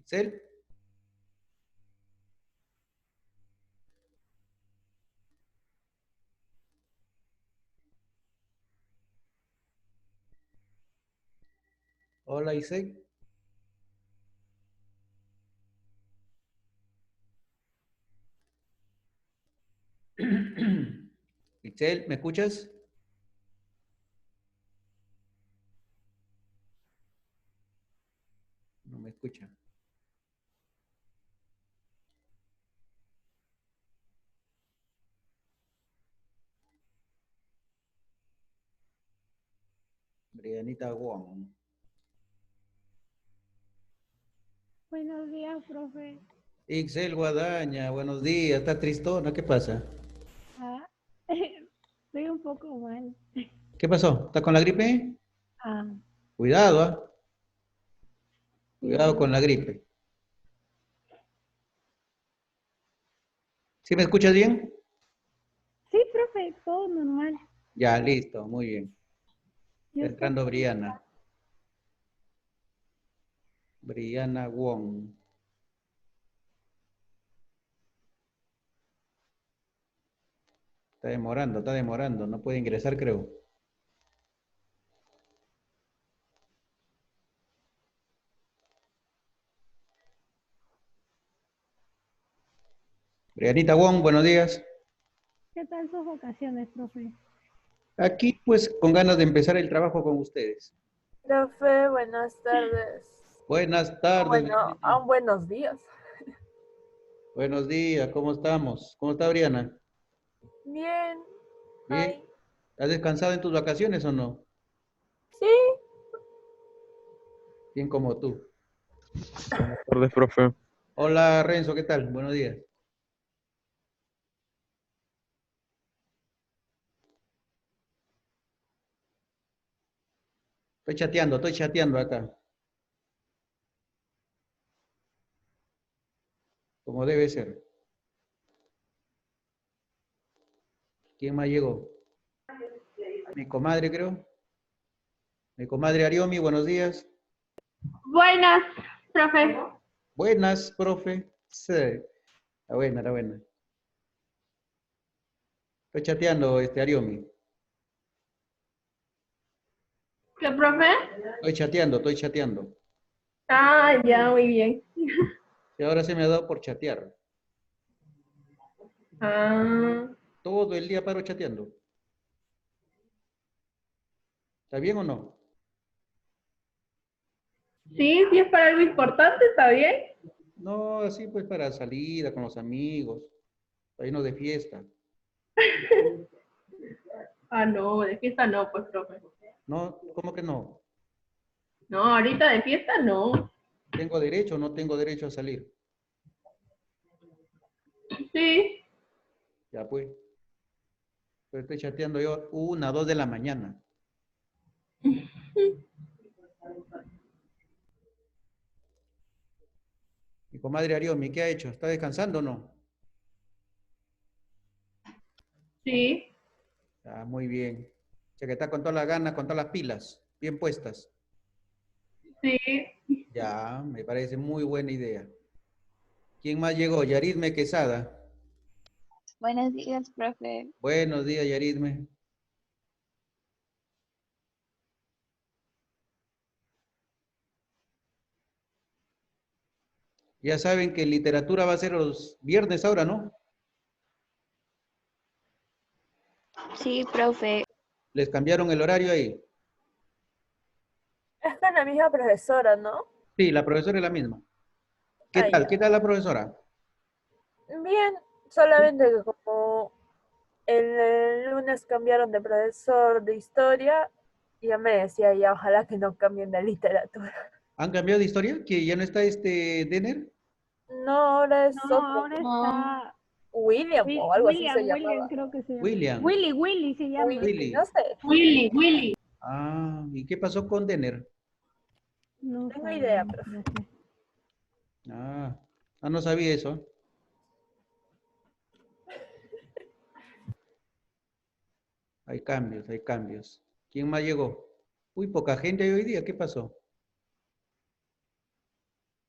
Excel. Hola, Isaac. Excel, ¿me escuchas? No me escucha. Brianita Wong. Buenos días, profe. Excel Guadaña, buenos días. ¿Está tristona? ¿Qué pasa? Ah, estoy un poco mal. ¿Qué pasó? ¿Está con la gripe? Ah, Cuidado, ¿ah? Cuidado con sí. la gripe. ¿Sí me escuchas bien? Sí, profe, todo normal. Ya, listo, muy bien. Yo Está estoy entrando Briana. Briana Wong. Está demorando. No puede ingresar, creo. Brianita Wong, buenos días. ¿Qué tal sus vacaciones, profe? Aquí, pues, con ganas de empezar el trabajo con ustedes. Profe, buenas tardes. Buenas tardes, Bueno, Brianita. buenos días. Buenos días, ¿cómo estamos? ¿Cómo está Briana? Bien. Bien. Ay, ¿Has descansado en tus vacaciones o no? sí. Bien como tú. Buenas tardes, profe. Hola, Renzo, ¿qué tal? Buenos días. Estoy chateando acá, como debe ser. ¿Quién más llegó? Mi comadre, creo. Mi comadre Ariomi, buenos días. Buenas, profe. Buenas, profe. Sí, la buena, la buena. Estoy chateando, Ariomi. ¿Qué, profe? Estoy chateando. Ah, ya, muy bien. Y ahora se me ha dado por chatear. Ah, Todo el día paro chateando. ¿Está bien o no? sí, sí es para algo importante, ¿está bien? No, así pues para salida con los amigos, para irnos de fiesta. Ah, no, de fiesta no, pues, profe. No, ¿cómo que no? No, ahorita de fiesta no. ¿Tengo derecho o no tengo derecho a salir? Sí. Ya pues, pero estoy chateando yo 1, 2 de la mañana. Mi comadre Ariomi, ¿qué ha hecho? ¿Está descansando o no? Sí, Ah, muy bien. O sea que está con todas las ganas, con todas las pilas, bien puestas. sí. Ya, me parece muy buena idea. ¿Quién más llegó? Yaritme Quesada. Buenos días, profe. Buenos días, Yaritme. Ya saben que literatura va a ser los viernes ahora, ¿no? Sí, profe. Les cambiaron el horario ahí. Es con la misma profesora, ¿no? Sí, la profesora es la misma. ¿Qué Ah, tal? ¿Qué ya. tal la profesora? Bien, solamente que como el lunes cambiaron de profesor de historia, ya me decía ya, ojalá que no cambien de literatura. ¿Han cambiado de historia? ¿Que ya no está Denner? No, ahora es No, otro. ahora No, está William o algo así se William, llamaba. creo que se llama. William. Willy se llama. Willy, no Willy. sé. Willy. Ah, ¿y qué pasó con Denner? No Tengo idea, sabemos, profe. profe. Ah, no sabía eso. Hay cambios, hay cambios. ¿Quién más llegó? Uy, poca gente hay hoy día. ¿Qué pasó?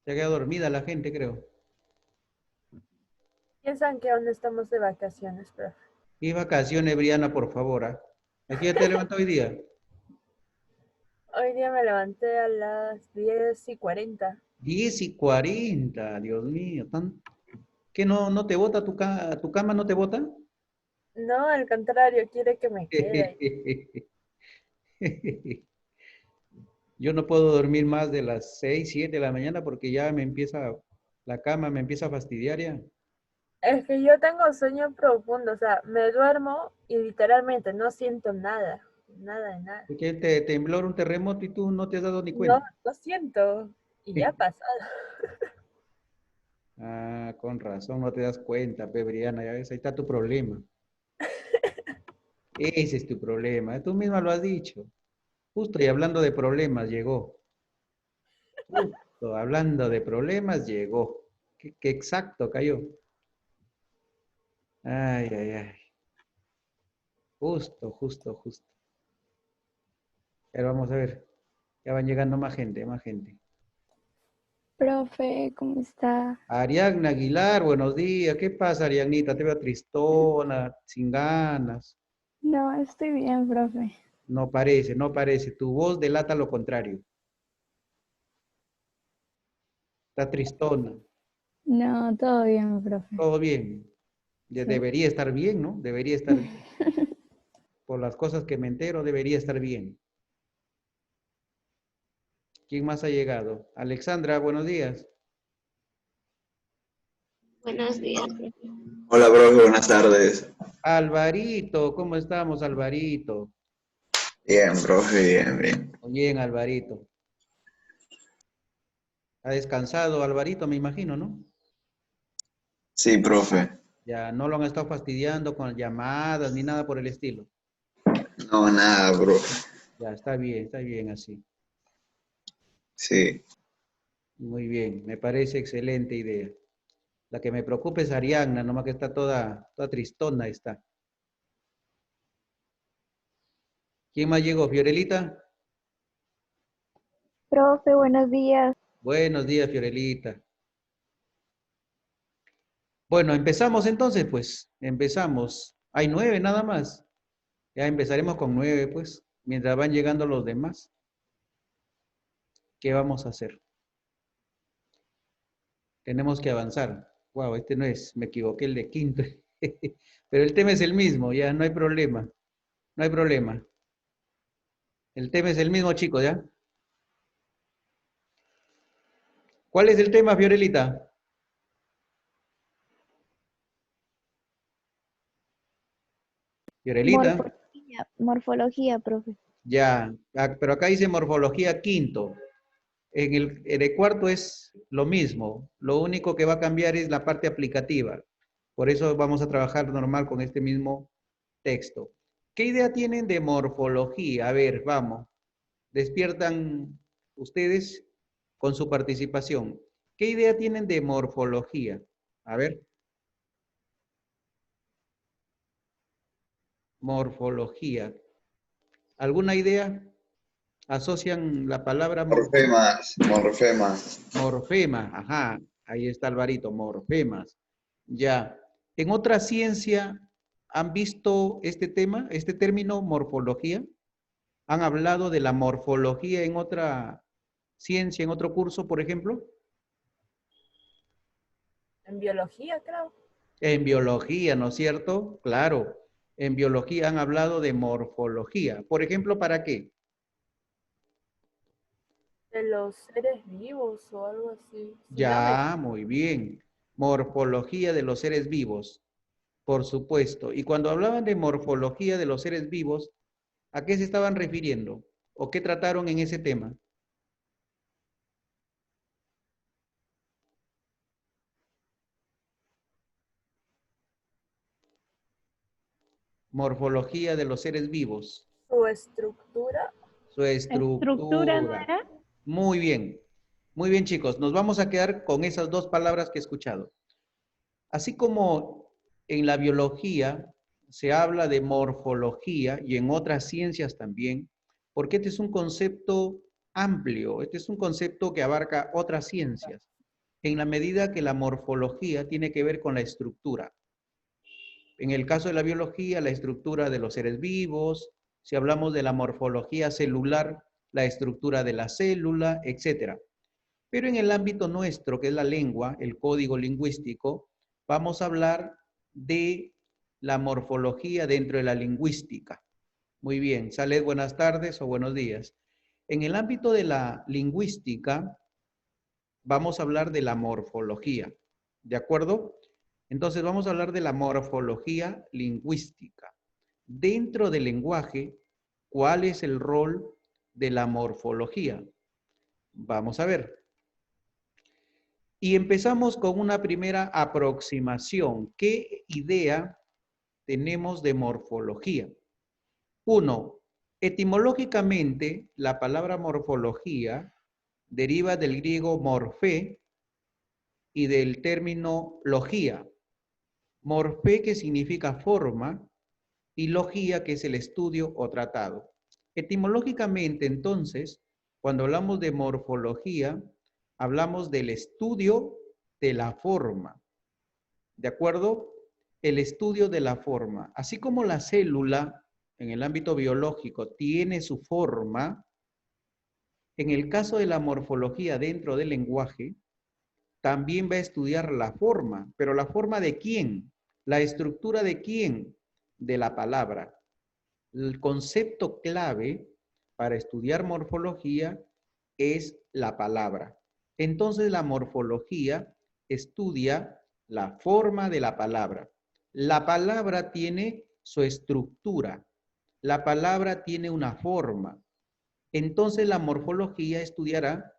Se ha quedado dormida la gente, creo. Piensan que aún estamos de vacaciones, profe. Y vacaciones, Briana, por favor. ¿Ah? ¿A qué hora te levantó hoy día? Hoy día me levanté a las 10:40. 10:40, Dios mío. ¿Qué no te bota tu cama no te bota? No, al contrario, quiere que me quede ahí. Yo no puedo dormir más de las 6, 7 de la mañana porque ya la cama me empieza a fastidiar ya. Es que yo tengo sueño profundo, o sea, me duermo y literalmente no siento nada, nada de nada. Porque te tembló un terremoto y tú no te has dado ni No, cuenta. no siento. Y ya ha pasado. Ah, con razón, no te das cuenta, Briana, ya ves, ahí está tu problema. Ese es tu problema, tú misma lo has dicho. Justo y hablando de problemas, llegó. Justo hablando de problemas, llegó. Qué exacto cayó. Ay, ay, ay. Justo, justo, justo. Pero vamos a ver. Ya van llegando más gente, más gente. Profe, ¿cómo está? Ariadna Aguilar, buenos días. ¿Qué pasa, Ariadnita? Te veo tristona, sin ganas. No, estoy bien, profe. No parece, no parece. Tu voz delata lo contrario. Está tristona. No, todo bien, profe. Todo bien. Sí. Debería estar bien, ¿no? Debería estar bien. Por las cosas que me entero, debería estar bien. ¿Quién más ha llegado? Alexandra, buenos días. Buenos días, profe. Hola, profe, buenas tardes. Alvarito, ¿cómo estamos, Alvarito? Bien, profe, bien, bien. Muy bien, Alvarito. Ha descansado, Alvarito, me imagino, ¿no? Sí, profe. Ya no lo han estado fastidiando con llamadas ni nada por el estilo. No, nada, profe. Ya, está bien así. Sí. Muy bien, me parece excelente idea. La que me preocupa es Ariadna, nomás que está toda tristona está. ¿Quién más llegó? ¿Fiorelita? Profe, buenos días. Buenos días, Fiorelita. Bueno, empezamos entonces, pues. Empezamos. Hay 9 nada más. Ya empezaremos con 9, pues, mientras van llegando los demás. ¿Qué vamos a hacer? Tenemos que avanzar. Wow, este no es, me equivoqué el de quinto. Pero el tema es el mismo, ya no hay problema. No hay problema. El tema es el mismo, chicos, ¿ya? ¿Cuál es el tema, Fiorelita? Fiorelita. Morfología, profe. Ya, pero acá dice morfología quinto. En el cuarto es lo mismo. Lo único que va a cambiar es la parte aplicativa. Por eso vamos a trabajar normal con este mismo texto. ¿Qué idea tienen de morfología? A ver, vamos. Despiertan ustedes con su participación. ¿Qué idea tienen de morfología? A ver. Morfología. ¿Alguna idea? Asocian la palabra Morfemas, morfemas. morfema. Ajá, ahí está Alvarito, morfemas. Ya. ¿En otra ciencia han visto este tema, este término morfología? ¿Han hablado de la morfología en otra ciencia, en otro curso, por ejemplo? En biología, creo. En biología, ¿no es cierto? Claro. En biología han hablado de morfología. Por ejemplo, ¿para qué? De los seres vivos o algo así. Ya, muy bien. Morfología de los seres vivos, por supuesto. Y cuando hablaban de morfología de los seres vivos, ¿a qué se estaban refiriendo? ¿O qué trataron en ese tema? Morfología de los seres vivos. Su estructura. Su ¿Estructura no estructura. era? Muy bien. Muy bien, chicos. Nos vamos a quedar con esas dos palabras que he escuchado. Así como en la biología se habla de morfología y en otras ciencias también, porque este es un concepto amplio, este es un concepto que abarca otras ciencias. en la medida que la morfología tiene que ver con la estructura. En el caso de la biología, la estructura de los seres vivos, si hablamos de la morfología celular, la estructura de la célula, etc. Pero en el ámbito nuestro, que es la lengua, el código lingüístico, vamos a hablar de la morfología dentro de la lingüística. Muy bien, Salet, buenas tardes o buenos días. En el ámbito de la lingüística, vamos a hablar de la morfología, ¿de acuerdo? Entonces vamos a hablar de la morfología lingüística. Dentro del lenguaje, ¿cuál es el rol de la morfología? Vamos a ver. Y empezamos con una primera aproximación. ¿Qué idea tenemos de morfología? 1. Etimológicamente, la palabra morfología deriva del griego morfé y del término logía. Morfé, que significa forma, y logía, que es el estudio o tratado. Etimológicamente, entonces, cuando hablamos de morfología, hablamos del estudio de la forma. ¿De acuerdo? El estudio de la forma. Así como la célula, en el ámbito biológico, tiene su forma, en el caso de la morfología dentro del lenguaje, también va a estudiar la forma. ¿Pero la forma de quién? ¿La estructura de quién? De la palabra. El concepto clave para estudiar morfología es la palabra. Entonces la morfología estudia la forma de la palabra. La palabra tiene su estructura. La palabra tiene una forma. Entonces la morfología estudiará,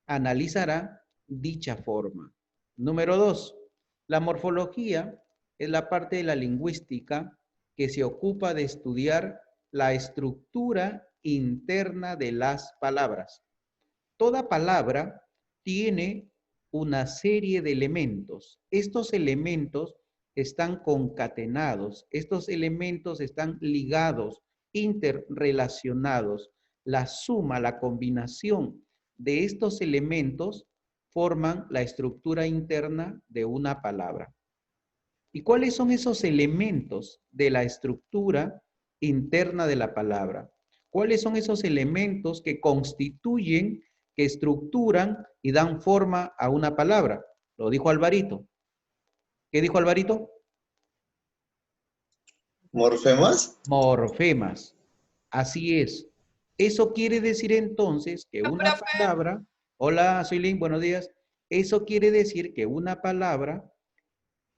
analizará dicha forma. Número 2. La morfología es la parte de la lingüística que se ocupa de estudiar la estructura interna de las palabras. Toda palabra tiene una serie de elementos. Estos elementos están concatenados, estos elementos están ligados, interrelacionados. La suma, la combinación de estos elementos forman la estructura interna de una palabra. ¿Y cuáles son esos elementos de la estructura interna de la palabra? ¿Cuáles son esos elementos que constituyen, que estructuran y dan forma a una palabra? Lo dijo Alvarito. ¿Qué dijo Alvarito? ¿Morfemas? Morfemas. Así es. Eso quiere decir entonces que una palabra... Hola, soy Lynn, buenos días. Eso quiere decir que una palabra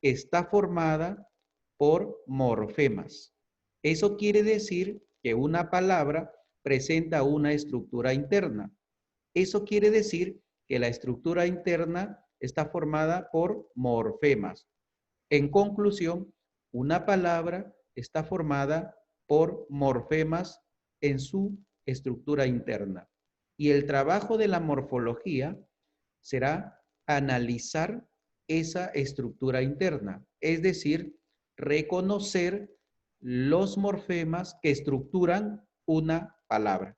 está formada por morfemas. Eso quiere decir que una palabra presenta una estructura interna. Eso quiere decir que la estructura interna está formada por morfemas. En conclusión, una palabra está formada por morfemas en su estructura interna. Y el trabajo de la morfología será analizar esa estructura interna, es decir, reconocer los morfemas que estructuran una palabra.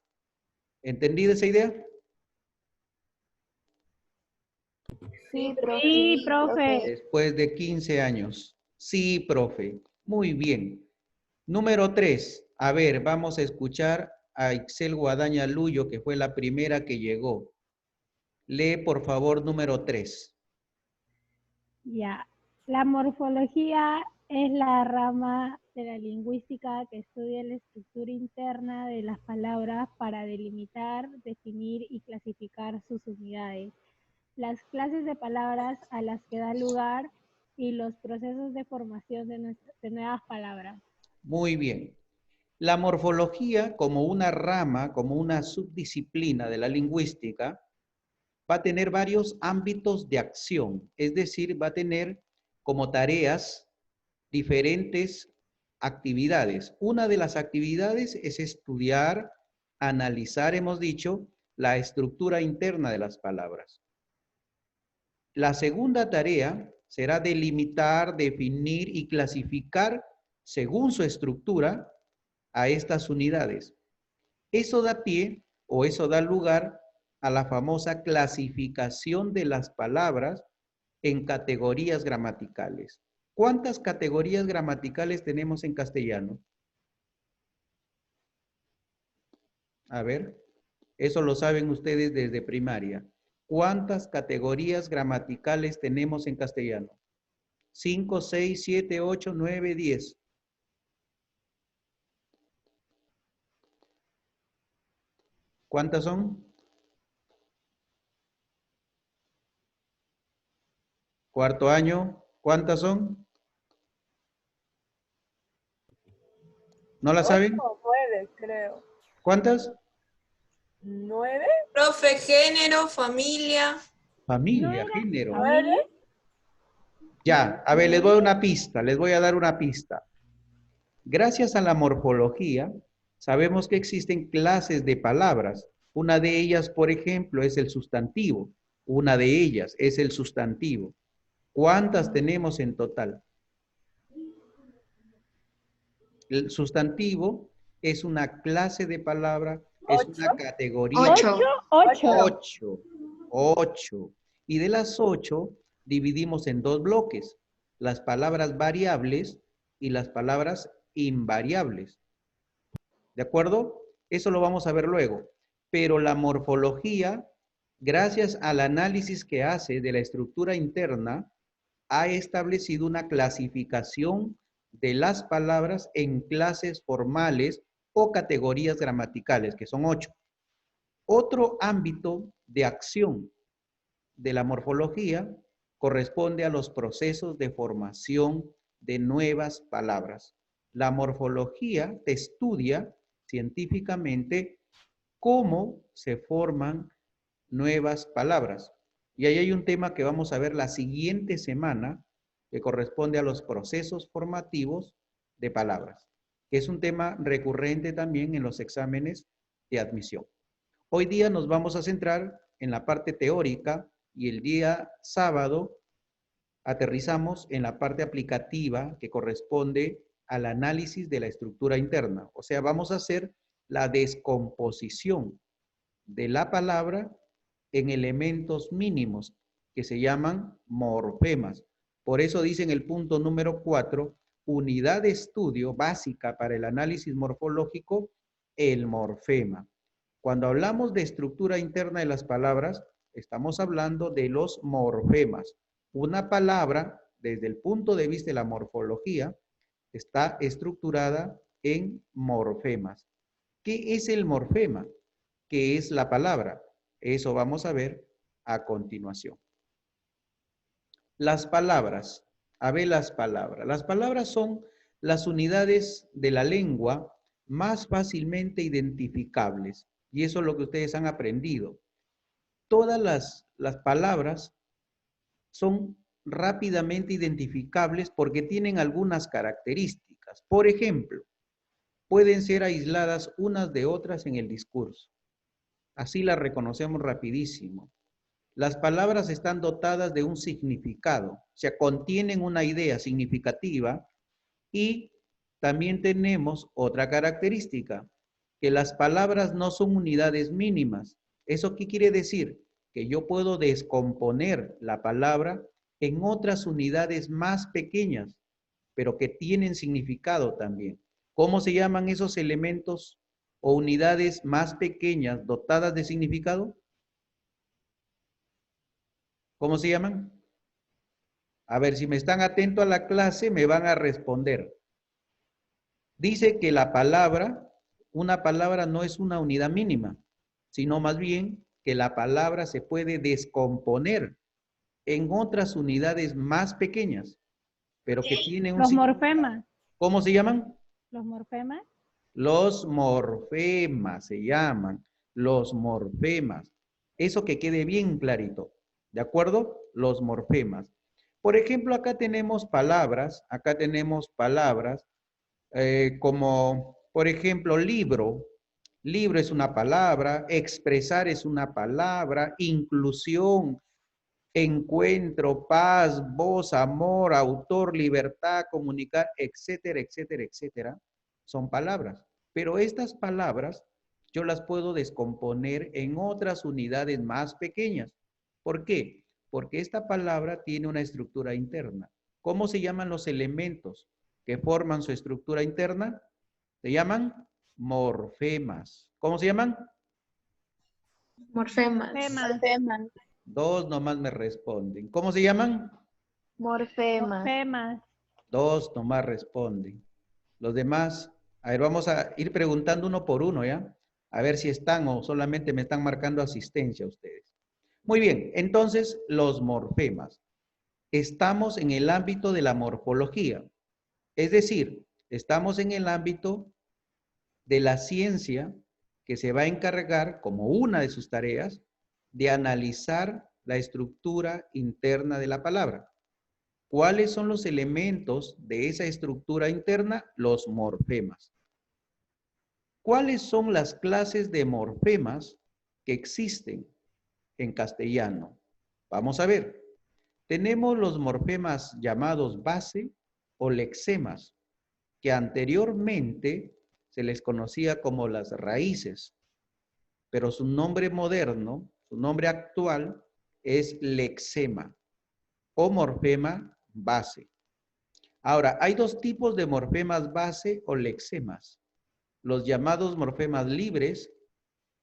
¿Entendida esa idea? Sí, profe. Sí, profe. Después de 15 años. Sí, profe. Muy bien. Número 3. A ver, vamos a escuchar a Ixel Guadaña Luyo, que fue la primera que llegó. Lee, por favor, número 3. Ya. La morfología es la rama de la lingüística que estudia la estructura interna de las palabras para delimitar, definir y clasificar sus unidades, las clases de palabras a las que da lugar y los procesos de formación de nuevas palabras. Muy bien. La morfología, como una rama, como una subdisciplina de la lingüística, va a tener varios ámbitos de acción, es decir, va a tener como tareas diferentes actividades. Una de las actividades es estudiar, analizar, hemos dicho, la estructura interna de las palabras. La segunda tarea será delimitar, definir y clasificar según su estructura a estas unidades. Eso da pie o eso da lugar a la famosa clasificación de las palabras en categorías gramaticales. ¿Cuántas categorías gramaticales tenemos en castellano? A ver, eso lo saben ustedes desde primaria. ¿Cuántas categorías gramaticales tenemos en castellano? 5, 6, 7, 8, 9, 10. ¿Cuántas son? Cuarto año, ¿cuántas son? ¿No la saben? 8 o 9, creo. ¿Cuántas? 9. Profe, género, familia. Familia, ¿No era género. familia? Ya, a ver, les voy a dar una pista, les voy a dar una pista. Gracias a la morfología, sabemos que existen clases de palabras. Una de ellas, por ejemplo, es el sustantivo. Una de ellas es el sustantivo. ¿Cuántas tenemos en total? El sustantivo es una clase de palabra, es una categoría. 8. 8. 8. Y de las 8 dividimos en dos bloques, las palabras variables y las palabras invariables. ¿De acuerdo? Eso lo vamos a ver luego. Pero la morfología, gracias al análisis que hace de la estructura interna, ha establecido una clasificación de las palabras en clases formales o categorías gramaticales, que son 8. Otro ámbito de acción de la morfología corresponde a los procesos de formación de nuevas palabras. La morfología te estudia científicamente cómo se forman nuevas palabras. Y ahí hay un tema que vamos a ver la siguiente semana que corresponde a los procesos formativos de palabras, que es un tema recurrente también en los exámenes de admisión. Hoy día nos vamos a centrar en la parte teórica y el día sábado aterrizamos en la parte aplicativa que corresponde al análisis de la estructura interna. O sea, vamos a hacer la descomposición de la palabra en elementos mínimos que se llaman morfemas. Por eso dicen el punto número 4, unidad de estudio básica para el análisis morfológico, el morfema. Cuando hablamos de estructura interna de las palabras, estamos hablando de los morfemas. Una palabra, desde el punto de vista de la morfología, está estructurada en morfemas. ¿Qué es el morfema? ¿Qué es la palabra? Eso vamos a ver a continuación. Las palabras. A ver las palabras. Las palabras son las unidades de la lengua más fácilmente identificables. Y eso es lo que ustedes han aprendido. Todas las palabras son rápidamente identificables porque tienen algunas características. Por ejemplo, pueden ser aisladas unas de otras en el discurso. Así las reconocemos rapidísimo. Las palabras están dotadas de un significado, o sea, contienen una idea significativa y también tenemos otra característica, que las palabras no son unidades mínimas. ¿Eso qué quiere decir? Que yo puedo descomponer la palabra en otras unidades más pequeñas, pero que tienen significado también. ¿Cómo se llaman esos elementos o unidades más pequeñas dotadas de significado? ¿Cómo se llaman? A ver, si me están atentos a la clase, me van a responder. Dice que la palabra, una palabra no es una unidad mínima, sino más bien que la palabra se puede descomponer en otras unidades más pequeñas, pero que tienen un Los significado. morfemas. ¿Cómo se llaman? Los morfemas. Los morfemas se llaman, los morfemas. Eso que quede bien clarito, ¿de acuerdo? Los morfemas. Por ejemplo, acá tenemos palabras como, por ejemplo, libro. Libro es una palabra, expresar es una palabra, inclusión, encuentro, paz, voz, amor, autor, libertad, comunicar, etcétera, etcétera, etcétera, son palabras. Pero estas palabras yo las puedo descomponer en otras unidades más pequeñas. ¿Por qué? Porque esta palabra tiene una estructura interna. ¿Cómo se llaman los elementos que forman su estructura interna? Se llaman morfemas. ¿Cómo se llaman? Morfemas. Morfemas. Dos nomás me responden. ¿Cómo se llaman? Morfemas. Morfemas. Dos nomás responden. Los demás, a ver, vamos a ir preguntando uno por uno, ¿ya? A ver si están o solamente me están marcando asistencia ustedes. Muy bien, entonces los morfemas. Estamos en el ámbito de la morfología. Es decir, estamos en el ámbito de la ciencia que se va a encargar, como una de sus tareas, de analizar la estructura interna de la palabra. ¿Cuáles son los elementos de esa estructura interna? Los morfemas. ¿Cuáles son las clases de morfemas que existen en castellano? Vamos a ver. Tenemos los morfemas llamados base o lexemas, que anteriormente se les conocía como las raíces, pero su nombre moderno, su nombre actual es lexema o morfema base. Ahora, hay dos tipos de morfemas base o lexemas, los llamados morfemas libres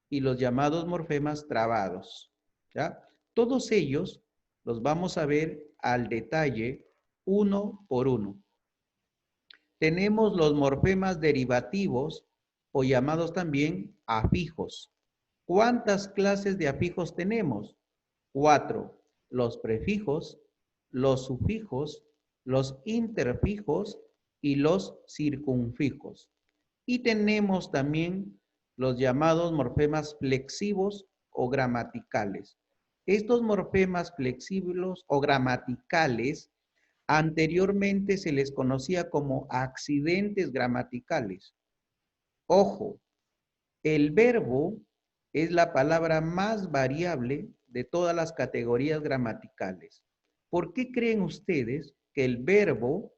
y los llamados morfemas trabados, ¿ya? Todos ellos los vamos a ver al detalle uno por uno. Tenemos los morfemas derivativos o llamados también afijos. ¿Cuántas clases de afijos tenemos? 4. Los prefijos, los sufijos, los interfijos y los circunfijos. Y tenemos también los llamados morfemas flexivos o gramaticales. Estos morfemas flexivos o gramaticales anteriormente se les conocía como accidentes gramaticales. Ojo, el verbo es la palabra más variable de todas las categorías gramaticales. ¿Por qué creen ustedes que el verbo,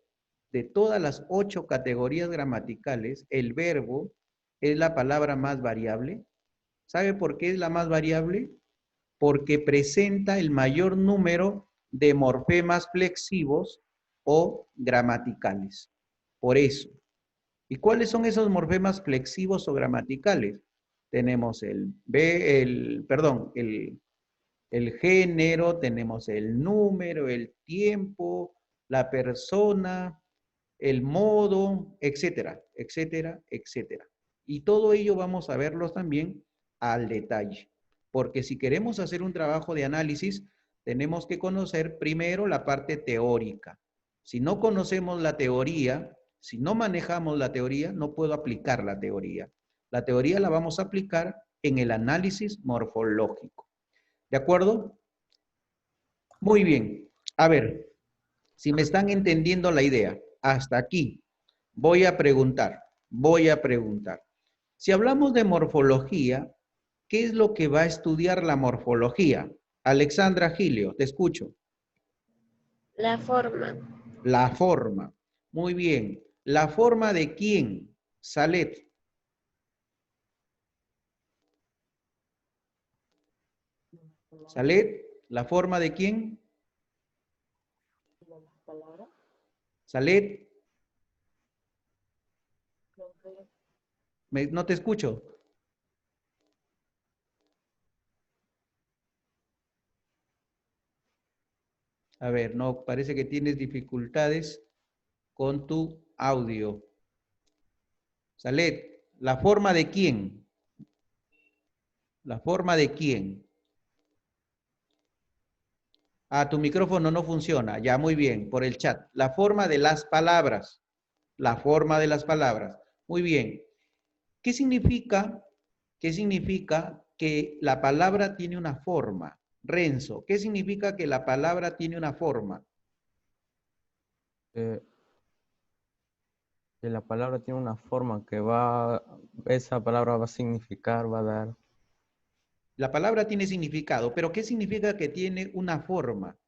de todas las 8 categorías gramaticales, el verbo es la palabra más variable? ¿Sabe por qué es la más variable? Porque presenta el mayor número de morfemas flexivos o gramaticales. Por eso. ¿Y cuáles son esos morfemas flexivos o gramaticales? Tenemos el género, tenemos el número, el tiempo, la persona, el modo, etcétera, etcétera, etcétera. Y todo ello vamos a verlos también al detalle. Porque si queremos hacer un trabajo de análisis, tenemos que conocer primero la parte teórica. Si no conocemos la teoría, si no manejamos la teoría, no puedo aplicar la teoría. La teoría la vamos a aplicar en el análisis morfológico. ¿De acuerdo? Muy bien. A ver, si me están entendiendo la idea, hasta aquí voy a preguntar. Si hablamos de morfología, ¿qué es lo que va a estudiar la morfología? Alexandra Gilio, te escucho. La forma. La forma. Muy bien. ¿La forma de quién? Salet. Salet, ¿la forma de quién? Salet. No te escucho. A ver, no, parece que tienes dificultades con tu audio. Salet, ¿la forma de quién? ¿La forma de quién? Ah, tu micrófono no funciona. Ya, muy bien, por el chat. La forma de las palabras. La forma de las palabras. Muy bien. ¿Qué significa que la palabra tiene una forma? Renzo, ¿qué significa que la palabra tiene una forma? Que la palabra tiene una forma esa palabra va a significar, va a dar. La palabra tiene significado, pero ¿qué significa que tiene una forma?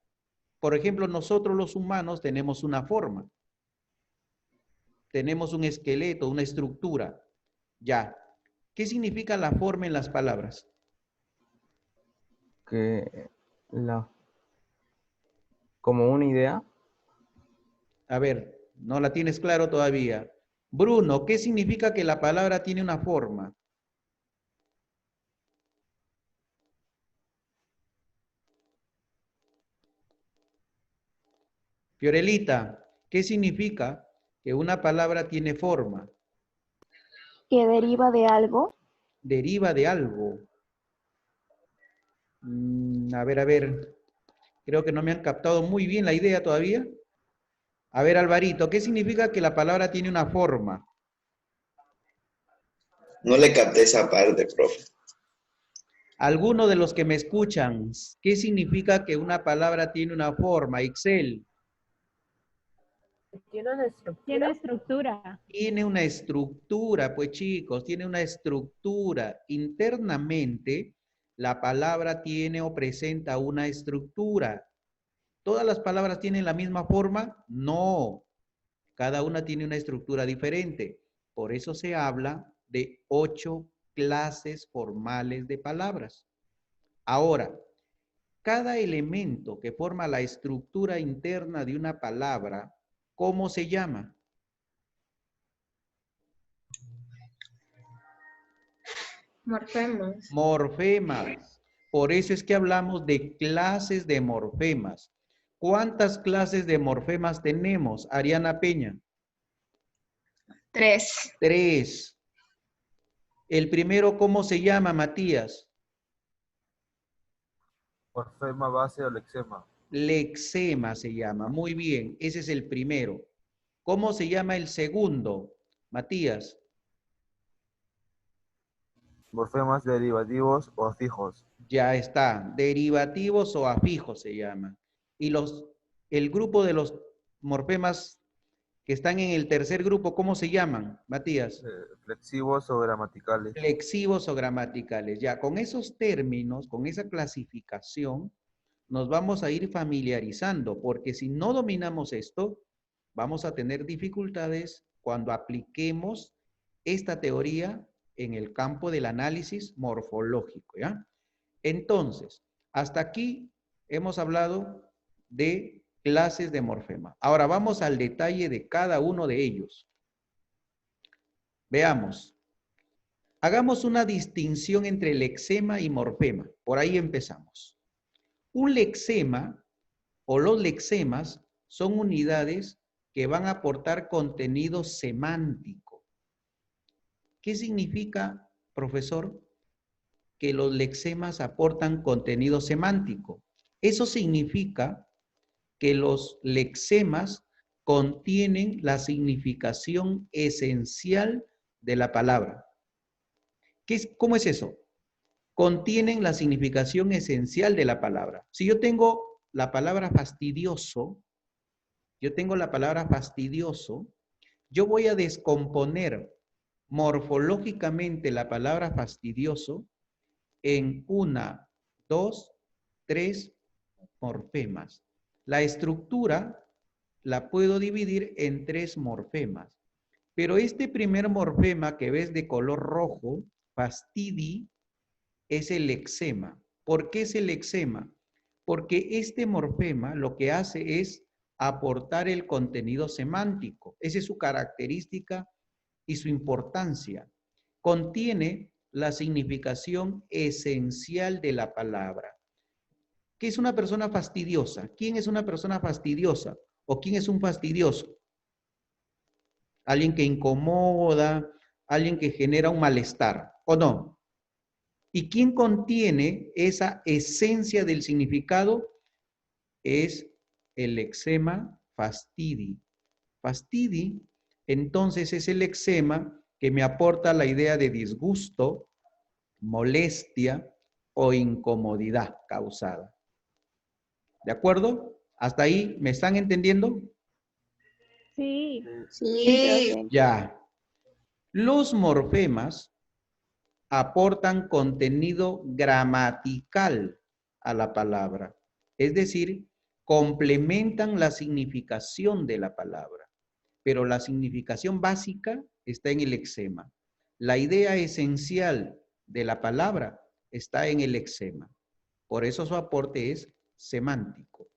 Por ejemplo, nosotros los humanos tenemos una forma. Tenemos un esqueleto, una estructura. Ya. ¿Qué significa la forma en las palabras? Que la como una idea. A ver, no la tienes claro todavía. Bruno, ¿qué significa que la palabra tiene una forma? Fiorelita, ¿qué significa que una palabra tiene forma? Que deriva de algo. Deriva de algo. A ver. Creo que no me han captado muy bien la idea todavía. A ver, Alvarito, ¿qué significa que la palabra tiene una forma? No le capté esa parte, profe. Alguno de los que me escuchan, ¿qué significa que una palabra tiene una forma? Ixel. ¿Tiene una estructura? Tiene estructura. Tiene una estructura, pues chicos, tiene una estructura. Internamente, la palabra tiene o presenta una estructura. ¿Todas las palabras tienen la misma forma? No. Cada una tiene una estructura diferente. Por eso se habla de 8 clases formales de palabras. Ahora, cada elemento que forma la estructura interna de una palabra, ¿cómo se llama? Morfemas. Morfemas. Por eso es que hablamos de clases de morfemas. ¿Cuántas clases de morfemas tenemos, Ariana Peña? 3. 3. El primero, ¿cómo se llama, Matías? Morfema base o lexema. Lexema se llama. Muy bien, ese es el primero. ¿Cómo se llama el segundo, Matías? Morfemas derivativos o afijos. Ya está. Derivativos o afijos se llaman. Y el grupo de los morfemas que están en el tercer grupo, ¿cómo se llaman, Matías? Flexivos o gramaticales. Flexivos o gramaticales. Ya, con esos términos, con esa clasificación, nos vamos a ir familiarizando, porque si no dominamos esto, vamos a tener dificultades cuando apliquemos esta teoría en el campo del análisis morfológico, ¿ya? Entonces, hasta aquí hemos hablado de clases de morfema. Ahora vamos al detalle de cada uno de ellos. Veamos. Hagamos una distinción entre lexema y morfema. Por ahí empezamos. Un lexema o los lexemas son unidades que van a aportar contenido semántico. ¿Qué significa, profesor, que los lexemas aportan contenido semántico? Eso significa que los lexemas contienen la significación esencial de la palabra. ¿Cómo es eso? Contienen la significación esencial de la palabra. Si yo tengo la palabra fastidioso, yo voy a descomponer morfológicamente la palabra fastidioso en 1, 2, 3 morfemas. La estructura la puedo dividir en 3 morfemas. Pero este primer morfema que ves de color rojo, fastidi, es el lexema. ¿Por qué es el lexema? Porque este morfema lo que hace es aportar el contenido semántico. Esa es su característica y su importancia. Contiene la significación esencial de la palabra. ¿Qué es una persona fastidiosa? ¿Quién es una persona fastidiosa? ¿O quién es un fastidioso? Alguien que incomoda, alguien que genera un malestar, ¿o no? ¿Y quién contiene esa esencia del significado? Es el lexema fastidi. Fastidi, entonces, es el lexema que me aporta la idea de disgusto, molestia o incomodidad causada. ¿De acuerdo? ¿Hasta ahí me están entendiendo? Sí. Sí. Ya. Los morfemas aportan contenido gramatical a la palabra. Es decir, complementan la significación de la palabra. Pero la significación básica está en el lexema. La idea esencial de la palabra está en el lexema. Por eso su aporte es semántico.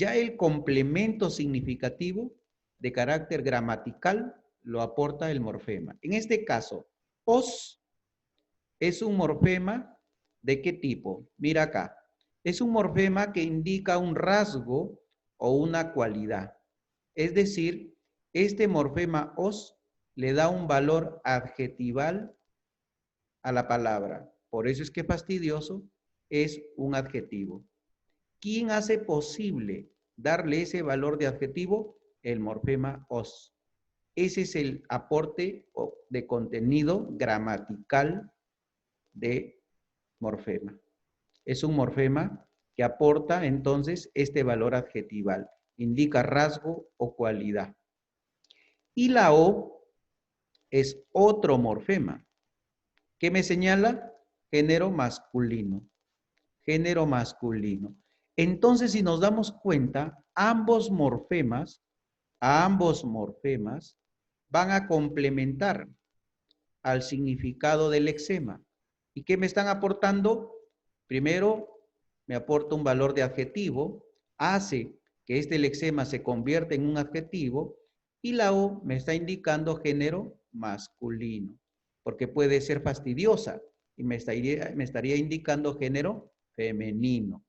Ya el complemento significativo de carácter gramatical lo aporta el morfema. En este caso, os es un morfema ¿de qué tipo? Mira acá. Es un morfema que indica un rasgo o una cualidad. Es decir, este morfema os le da un valor adjetival a la palabra. Por eso es que fastidioso es un adjetivo. ¿Quién hace posible darle ese valor de adjetivo? El morfema os. Ese es el aporte de contenido gramatical de morfema. Es un morfema que aporta entonces este valor adjetival. Indica rasgo o cualidad. Y la O es otro morfema. ¿Qué me señala? Género masculino. Género masculino. Entonces, si nos damos cuenta, ambos morfemas van a complementar al significado del lexema. ¿Y qué me están aportando? Primero, me aporta un valor de adjetivo, hace que este lexema se convierta en un adjetivo, y la O me está indicando género masculino, porque puede ser fastidiosa, y me estaría indicando género femenino.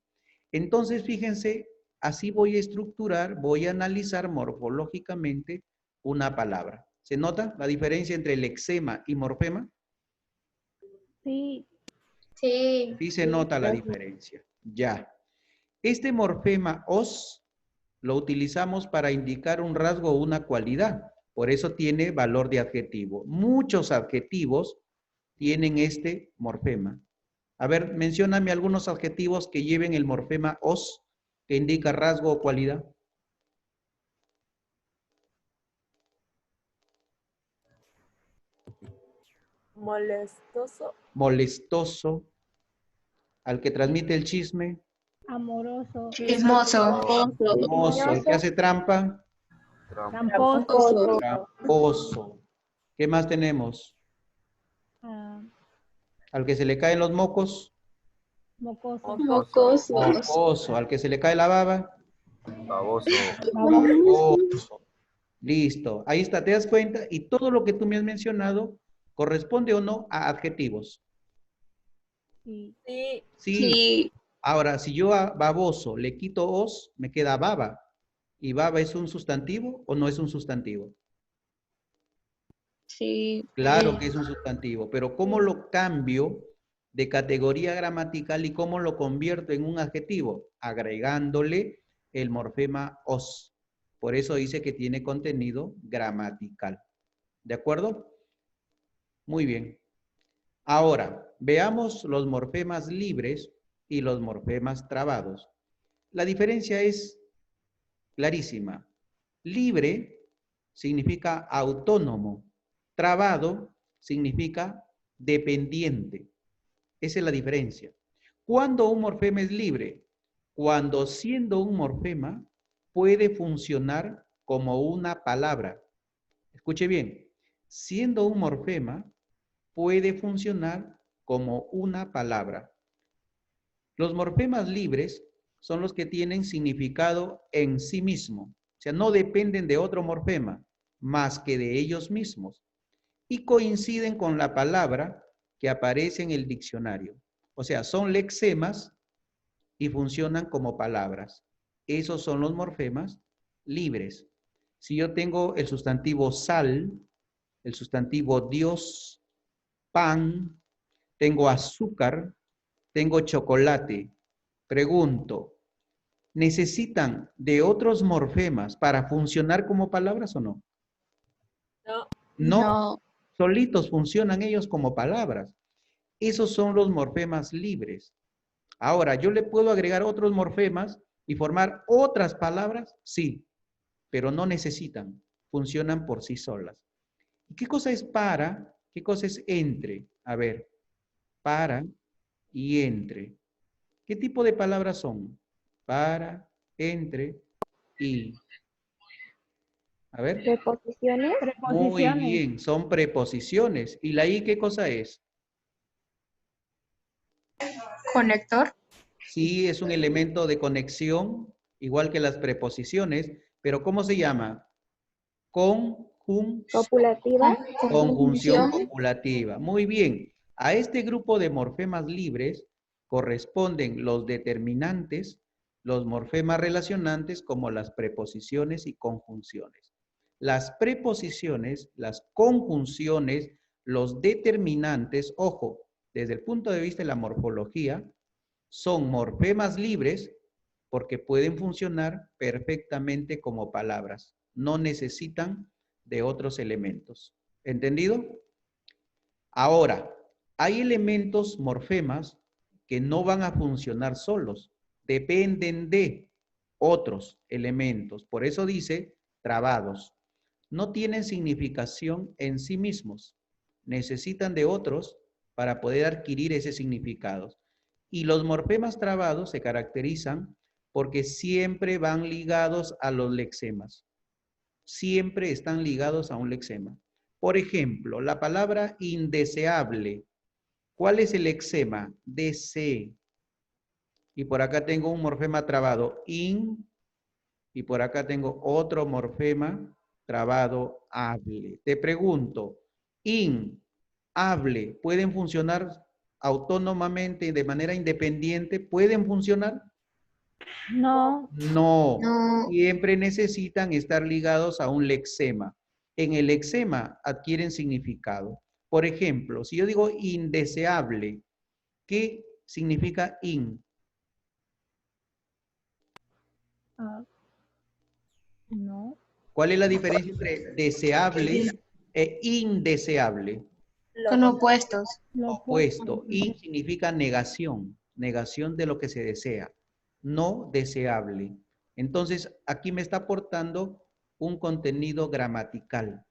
Entonces, fíjense, así voy a estructurar, voy a analizar morfológicamente una palabra. ¿Se nota la diferencia entre lexema y morfema? Sí. Sí. Sí se nota la diferencia. Ya. Este morfema os lo utilizamos para indicar un rasgo o una cualidad. Por eso tiene valor de adjetivo. Muchos adjetivos tienen este morfema. A ver, mencióname algunos adjetivos que lleven el morfema os, que indica rasgo o cualidad. Molestoso. Molestoso. Al que transmite el chisme. Amoroso. Chismoso. Chismoso. El que hace trampa. Tramposo. Tramposo. ¿Qué más tenemos? Al que se le caen los mocos. Mocoso. Mocoso. Al que se le cae la baba. Baboso. Baboso. Listo. Ahí está, ¿te das cuenta? Y todo lo que tú me has mencionado corresponde o no a adjetivos. Sí. Sí. Sí. Ahora, si yo a baboso le quito os, me queda baba. ¿Y baba es un sustantivo o no es un sustantivo? Sí. Claro que es un sustantivo, pero ¿cómo lo cambio de categoría gramatical y cómo lo convierto en un adjetivo? Agregándole el morfema os. Por eso dice que tiene contenido gramatical. ¿De acuerdo? Muy bien. Ahora, veamos los morfemas libres y los morfemas trabados. La diferencia es clarísima. Libre significa autónomo. Trabado significa dependiente. Esa es la diferencia. ¿Cuándo un morfema es libre? Cuando siendo un morfema puede funcionar como una palabra. Escuche bien. Siendo un morfema puede funcionar como una palabra. Los morfemas libres son los que tienen significado en sí mismo. O sea, no dependen de otro morfema más que de ellos mismos. Y coinciden con la palabra que aparece en el diccionario. O sea, son lexemas y funcionan como palabras. Esos son los morfemas libres. Si yo tengo el sustantivo sal, el sustantivo Dios, pan, tengo azúcar, tengo chocolate, pregunto, ¿necesitan de otros morfemas para funcionar como palabras o no? No. No. Solitos funcionan ellos como palabras. Esos son los morfemas libres. Ahora, ¿yo le puedo agregar otros morfemas y formar otras palabras? Sí, pero no necesitan. Funcionan por sí solas. ¿Y qué cosa es para? ¿Qué cosa es entre? A ver, para y entre. ¿Qué tipo de palabras son? Para, entre y... A ver. Preposiciones. Muy bien, son preposiciones. ¿Y la I qué cosa es? Conector. Sí, es un elemento de conexión igual que las preposiciones, pero ¿cómo se llama? Copulativa. Conjunción copulativa. Muy bien. A este grupo de morfemas libres corresponden los determinantes, los morfemas relacionantes, como las preposiciones y conjunciones. Las preposiciones, las conjunciones, los determinantes, ojo, desde el punto de vista de la morfología, son morfemas libres porque pueden funcionar perfectamente como palabras. No necesitan de otros elementos. ¿Entendido? Ahora, hay elementos, morfemas, que no van a funcionar solos. Dependen de otros elementos. Por eso dice trabados. No tienen significación en sí mismos. Necesitan de otros para poder adquirir ese significado. Y los morfemas trabados se caracterizan porque siempre van ligados a los lexemas. Siempre están ligados a un lexema. Por ejemplo, la palabra indeseable. ¿Cuál es el lexema? Desee. Y por acá tengo un morfema trabado, in, y por acá tengo otro morfema trabado, hable. Te pregunto, in, hable, ¿pueden funcionar autónomamente, de manera independiente? ¿Pueden funcionar? No. No. Siempre necesitan estar ligados a un lexema. En el lexema adquieren significado. Por ejemplo, si yo digo indeseable, ¿qué significa in? No. ¿Cuál es la diferencia entre deseable e indeseable? Son opuestos. Opuesto. In significa negación, negación de lo que se desea, no deseable. Entonces, aquí me está aportando un contenido gramatical.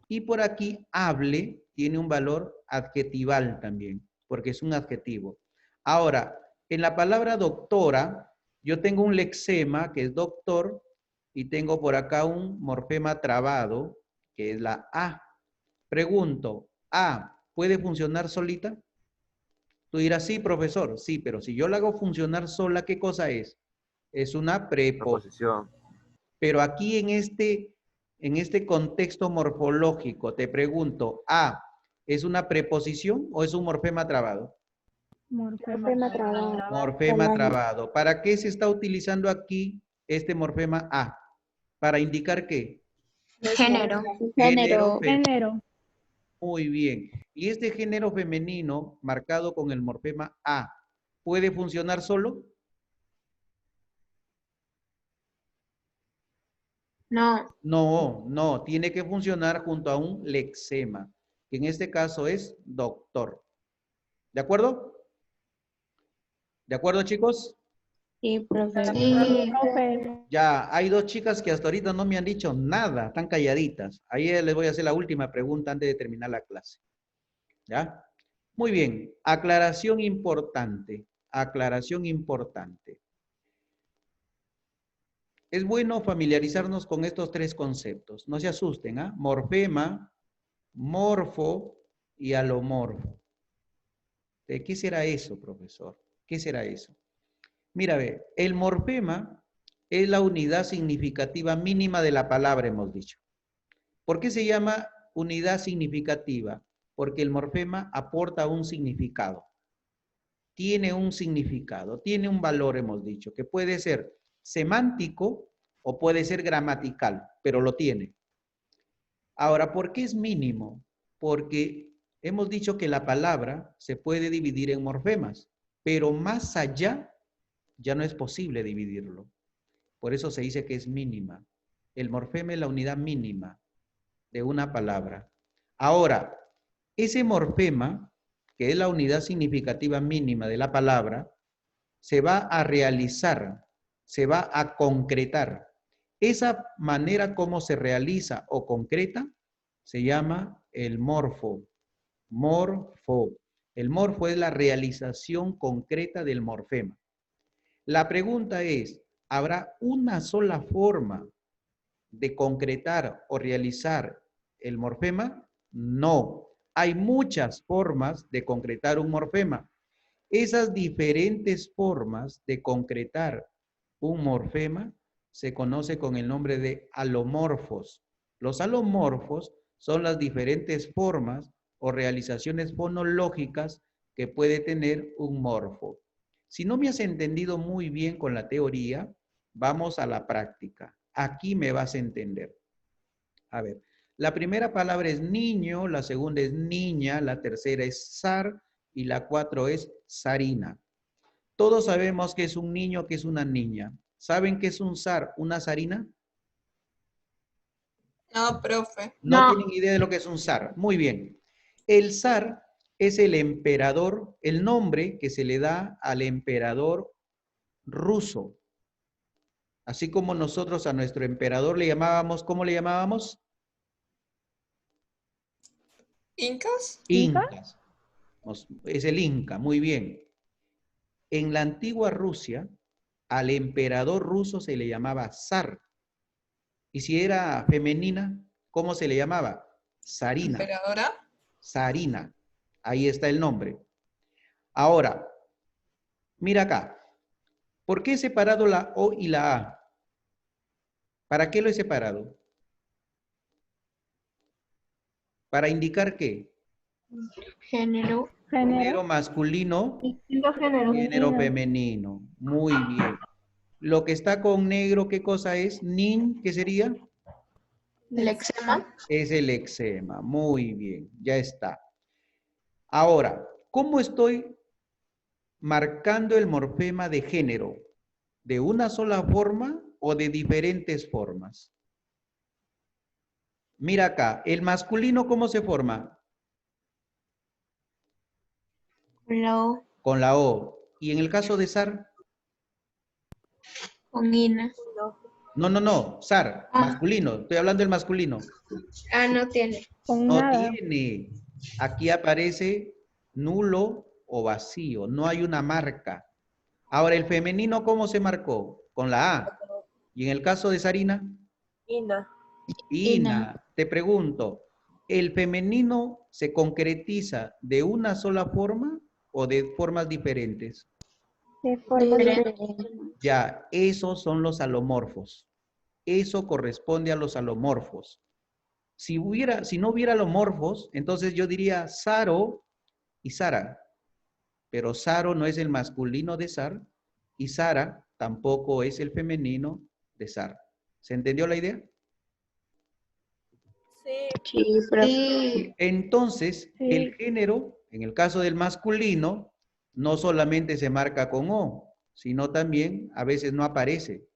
Y por aquí, hable tiene un valor adjetival también, porque es un adjetivo. Ahora, en la palabra doctora, yo tengo un lexema que es doctor y tengo por acá un morfema trabado, que es la A. Pregunto, ¿A puede funcionar solita? Tú dirás, sí, profesor, sí, pero si yo la hago funcionar sola, ¿qué cosa es? Es una preposición. Pero aquí en este contexto morfológico, te pregunto, ¿A es una preposición o es un morfema trabado? Morfema trabado. Morfema trabado. ¿Para qué se está utilizando aquí este morfema A? ¿Para indicar qué? Género. Género. Muy bien. ¿Y este género femenino, marcado con el morfema A, puede funcionar solo? No. No. Tiene que funcionar junto a un lexema, que en este caso es doctor. ¿De acuerdo? ¿De acuerdo, chicos? Sí, profe. Profe. Ya, hay dos chicas que hasta ahorita no me han dicho nada, están calladitas. Ahí les voy a hacer la última pregunta antes de terminar la clase. ¿Ya? Muy bien, aclaración importante. Aclaración importante. Es bueno familiarizarnos con estos tres conceptos. No se asusten, ¿ah? Morfema, morfo y alomorfo. ¿Qué será eso, profesor? ¿Qué será eso? Mira, ve, el morfema es la unidad significativa mínima de la palabra, hemos dicho. ¿Por qué se llama unidad significativa? Porque el morfema aporta un significado. Tiene un significado, tiene un valor, hemos dicho, que puede ser semántico o puede ser gramatical, pero lo tiene. Ahora, ¿por qué es mínimo? Porque hemos dicho que la palabra se puede dividir en morfemas, pero más allá ya no es posible dividirlo. Por eso se dice que es mínima. El morfema es la unidad mínima de una palabra. Ahora, ese morfema, que es la unidad significativa mínima de la palabra, se va a realizar, se va a concretar. Esa manera como se realiza o concreta se llama el morfo. Morfo. El morfo es la realización concreta del morfema. La pregunta es, ¿habrá una sola forma de concretar o realizar el morfema? No. Hay muchas formas de concretar un morfema. Esas diferentes formas de concretar un morfema se conoce con el nombre de alomorfos. Los alomorfos son las diferentes formas o realizaciones fonológicas que puede tener un morfo. Si no me has entendido muy bien con la teoría, vamos a la práctica. Aquí me vas a entender. A ver, la primera palabra es niño, la segunda es niña, la tercera es zar y la 4 es zarina. Todos sabemos que es un niño, que es una niña. ¿Saben qué es un zar, una zarina? No, profe. No tienen idea de lo que es un zar. Muy bien. El zar es el emperador, el nombre que se le da al emperador ruso. Así como nosotros a nuestro emperador le llamábamos, ¿cómo le llamábamos? ¿Incas? Incas. Es el Inca, muy bien. En la antigua Rusia, al emperador ruso se le llamaba zar. Y si era femenina, ¿cómo se le llamaba? Zarina. ¿Emperadora? Zarina. Ahí está el nombre. Ahora, mira acá. ¿Por qué he separado la O y la A? ¿Para qué lo he separado? ¿Para indicar qué? Género. Género masculino, Distintos géneros. género femenino. Muy bien. Lo que está con negro, ¿qué cosa es? Nin, ¿qué sería? El eczema. Es el eczema. Muy bien, ya está. Ahora, ¿cómo estoy marcando el morfema de género? ¿De una sola forma o de diferentes formas? Mira acá, el masculino, ¿cómo se forma? Con la O. Con la O. ¿Y en el caso de zar? Con ina. No, zar, masculino. Estoy hablando del masculino. Ah, no tiene. Con No nada. tiene. Aquí aparece nulo o vacío. No hay una marca. Ahora, el femenino, ¿cómo se marcó? Con la A. ¿Y en el caso de Sarina? Ina. Ina. Te pregunto, ¿el femenino se concretiza de una sola forma o de formas diferentes? De forma diferente. Ya, esos son los alomorfos. Eso corresponde a los alomorfos. Si no hubiera alomorfos, entonces yo diría Saro y Sara. Pero Saro no es el masculino de Sar y Sara tampoco es el femenino de Sar. ¿Se entendió la idea? Sí. Sí. Entonces, Sí. el género, en el caso del masculino, no solamente se marca con O, sino también a veces no aparece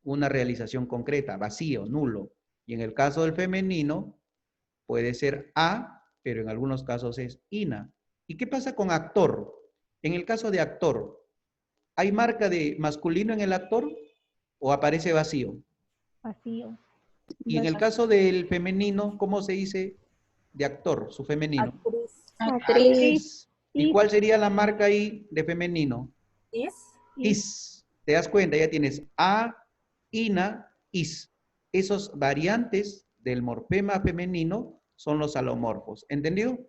una realización concreta, vacío, nulo. Y en el caso del femenino, puede ser A, pero en algunos casos es INA. ¿Y qué pasa con actor? En el caso de actor, ¿hay marca de masculino en el actor o aparece vacío? Vacío. Y en el caso del femenino, ¿cómo se dice de actor, su femenino? Actriz. ¿Y cuál sería la marca ahí de femenino? Is. ¿Te das cuenta? Ya tienes A, INA, IS. Esos variantes del morfema femenino son los alomorfos. ¿Entendido?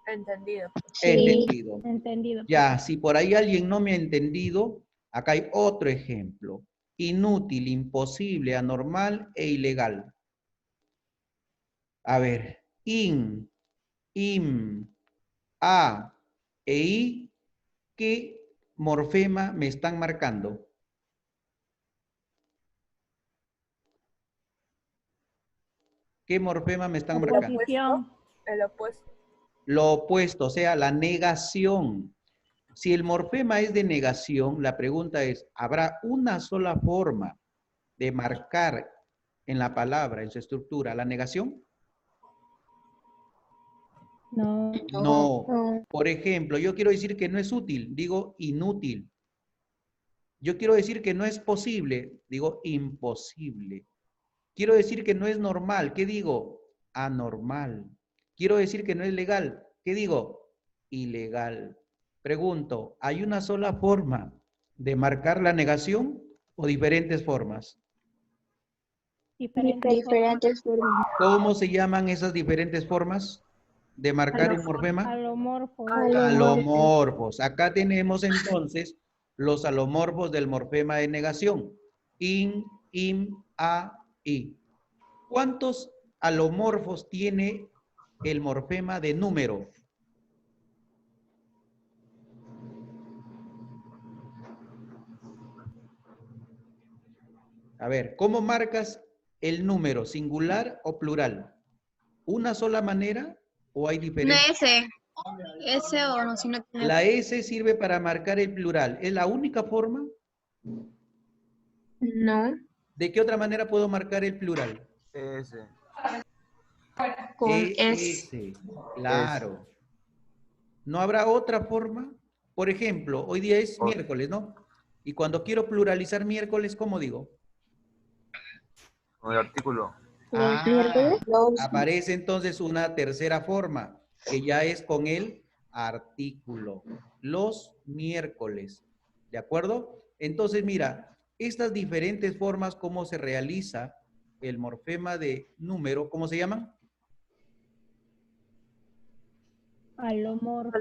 Entendido. Sí. Entendido. Entendido. Ya, si por ahí alguien no me ha entendido, acá hay otro ejemplo. Inútil, imposible, anormal e ilegal. A ver, im, a e i, ¿qué morfema me están marcando? ¿Qué morfema me están marcando? El opuesto. Lo opuesto, o sea, la negación. Si el morfema es de negación, la pregunta es, ¿habrá una sola forma de marcar en la palabra, en su estructura, la negación? No. No. Por ejemplo, yo quiero decir que no es útil, digo inútil. Yo quiero decir que no es posible, digo imposible. Quiero decir que no es normal, ¿qué digo? Anormal. Quiero decir que no es legal, ¿qué digo? Ilegal. Pregunto, ¿hay una sola forma de marcar la negación o diferentes formas? Diferentes formas. ¿Cómo se llaman esas diferentes formas de marcar un morfema? Alomorfos. Alomorfos. Acá tenemos entonces los alomorfos del morfema de negación. In, im, a, i. ¿Cuántos alomorfos tiene el morfema de número? A ver, ¿cómo marcas el número? ¿Singular o plural? ¿Una sola manera o hay Una diferentes? S. S o no, si no tiene. La S sirve para marcar el plural. ¿Es la única forma? No. ¿De qué otra manera puedo marcar el plural? S. Con ES. S. Claro. ¿No habrá otra forma? Por ejemplo, hoy día es O- miércoles, ¿no? Y cuando quiero pluralizar miércoles, ¿cómo digo? Con el artículo. Los miércoles. Aparece entonces una tercera forma, que ya es con el artículo. Los miércoles. ¿De acuerdo? Entonces, mira, estas diferentes formas, cómo se realiza el morfema de número, ¿cómo se llaman? Alomorfo.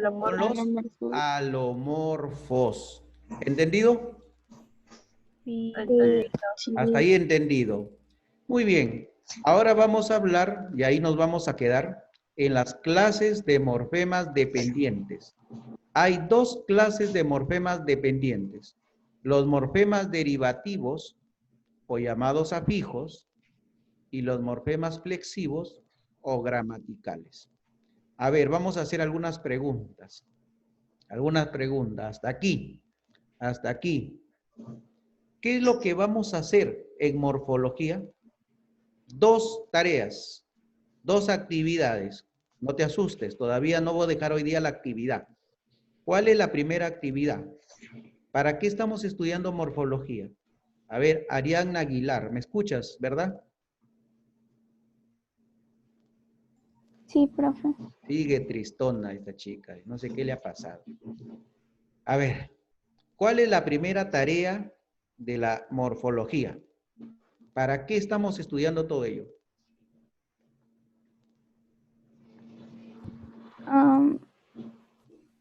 Son los alomorfos. ¿Entendido? Sí. Hasta ahí entendido. Muy bien. Ahora vamos a hablar, y ahí nos vamos a quedar, en las clases de morfemas dependientes. Hay dos clases de morfemas dependientes. Los morfemas derivativos, o llamados afijos, y los morfemas flexivos o gramaticales. A ver, vamos a hacer algunas preguntas. Algunas preguntas. Hasta aquí. Hasta aquí. ¿Qué es lo que vamos a hacer en morfología? Dos tareas, dos actividades. No te asustes, todavía no voy a dejar hoy día la actividad. ¿Cuál es la primera actividad? ¿Para qué estamos estudiando morfología? A ver, Ariadna Aguilar, ¿me escuchas, verdad? Sí, profe. Sigue tristona esta chica, no sé qué le ha pasado. A ver, ¿cuál es la primera tarea de la morfología? ¿Para qué estamos estudiando todo ello?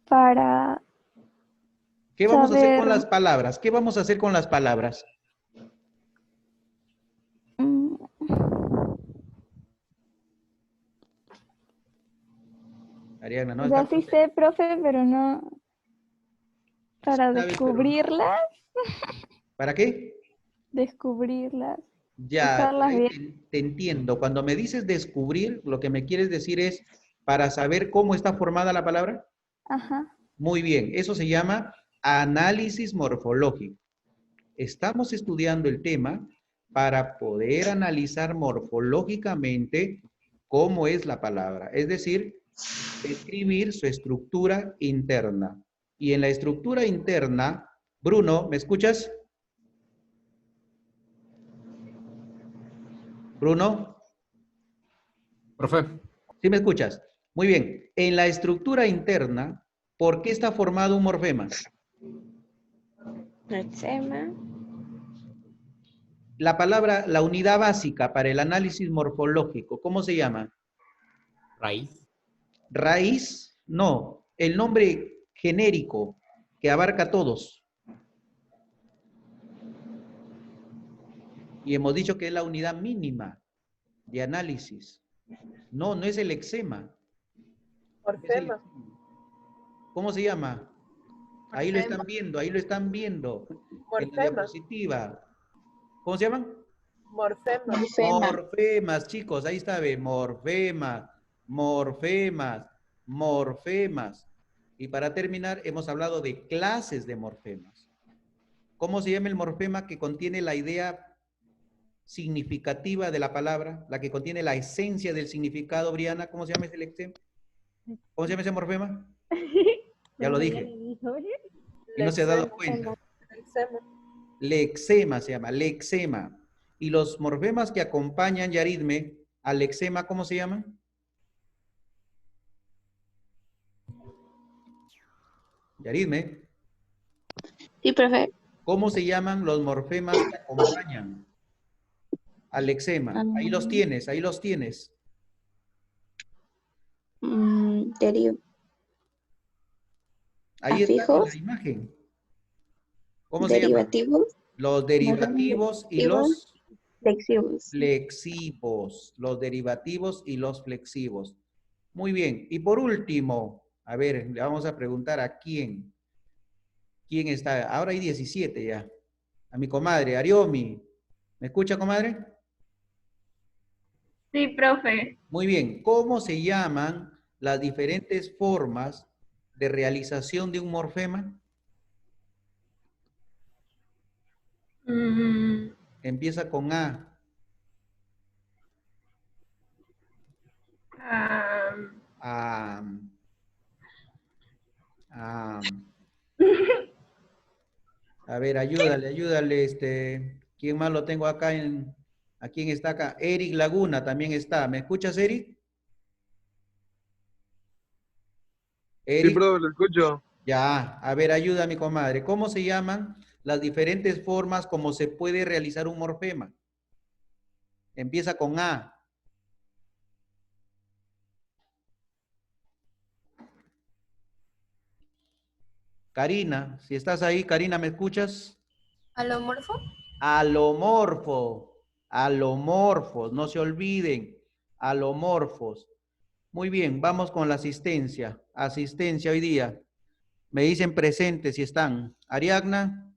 Para ¿Qué vamos a hacer saber, con las palabras? ¿Qué vamos a hacer con las palabras? Ariana, no o sea, está. sí sé, profe, pero no para Sabes, pero no. descubrirlas, ¿Para qué? descubrirlas, Ya, por usarlas ahí bien. te entiendo. Cuando me dices descubrir, lo que me quieres decir es para saber cómo está formada la palabra. Ajá. Muy bien, eso se llama análisis morfológico. Estamos estudiando el tema para poder analizar morfológicamente cómo es la palabra, es decir, describir su estructura interna. Y en la estructura interna, Bruno, ¿me escuchas? Bruno. Profe. ¿Sí me escuchas? Muy bien. En la estructura interna, ¿por qué está formado un morfema? Lexema. La palabra, la unidad básica para el análisis morfológico, ¿cómo se llama? Raíz. Raíz, no. El nombre genérico que abarca a todos. Y hemos dicho que es la unidad mínima de análisis. No, no es el lexema. Morfema. ¿Cómo se llama? Ahí lo están viendo, ahí lo están viendo. En la Morfema. diapositiva. ¿Cómo se llaman? Morfema. Morfemas, chicos, ahí está, ve, morfemas, morfemas, morfemas. Y para terminar, hemos hablado de clases de morfemas. ¿Cómo se llama el morfema que contiene la idea significativa de la palabra, la que contiene la esencia del significado, Briana? ¿Cómo se llama ese lexema? ¿Cómo se llama ese morfema? Ya lo dije. Y no se ha dado cuenta. Lexema. Lexema se llama, lexema. Y los morfemas que acompañan, Yaridme, al lexema, ¿cómo se llaman? Yaridme. Sí, profe. ¿Cómo se llaman los morfemas que acompañan al lexema? Ahí los tienes, ahí los tienes. Ahí está en la imagen. ¿Cómo se llama? Derivativos. Los derivativos y los Flexivos. flexivos. Los derivativos y los flexivos. Muy bien. Y por último, a ver, le vamos a preguntar a quién. ¿Quién está? Ahora hay 17 ya. A mi comadre, Ariomi. ¿Me escucha, comadre? Sí, profe. Muy bien. ¿Cómo se llaman las diferentes formas de realización de un morfema? Empieza con A. A ver, ayúdale, ¿quién más lo tengo acá ¿a quién está acá? Eric Laguna también está. ¿Me escuchas, Eric? Eric. Sí, profe, lo escucho. Ya, a ver, ayuda a mi comadre. ¿Cómo se llaman las diferentes formas como se puede realizar un morfema? Empieza con A. Karina, si estás ahí, Karina, ¿me escuchas? ¿Alomorfo? Alomorfo, alomorfos, no se olviden, alomorfos. Muy bien, vamos con la asistencia. Asistencia hoy día. Me dicen presente si están. Ariadna,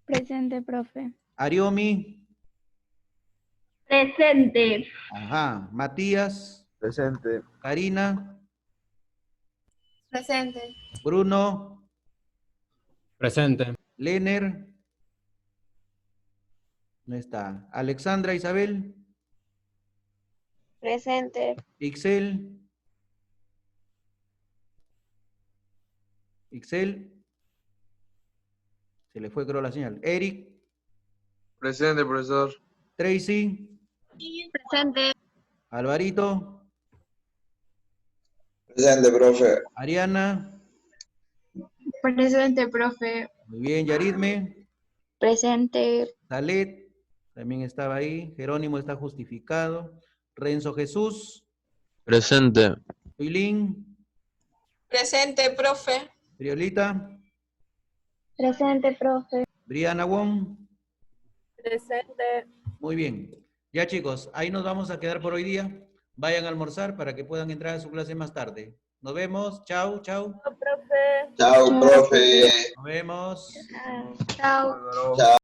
Presente, profe. Ariomi, Presente. ajá, Matías, Presente. Karina, Presente. Bruno, Presente. Lener, no está. Alexandra, Isabel, Presente. Ixel, se le fue creo la señal. Eric, Presente, profesor. Tracy, Presente. Alvarito, Presente, profe. Ariana, Presente, profe. muy bien, Yaritme, Presente. Dalet, también estaba ahí, Jerónimo está justificado, Renzo Jesús, Presente. Huilín, Presente, profe. Friolita, Presente, profe. Briana Wong, Presente. muy bien. Ya chicos, ahí nos vamos a quedar por hoy día. Vayan a almorzar para que puedan entrar a su clase más tarde. Nos vemos, chao, chao. Chao, profe. Chao, profe. Nos vemos. Chao. Chao.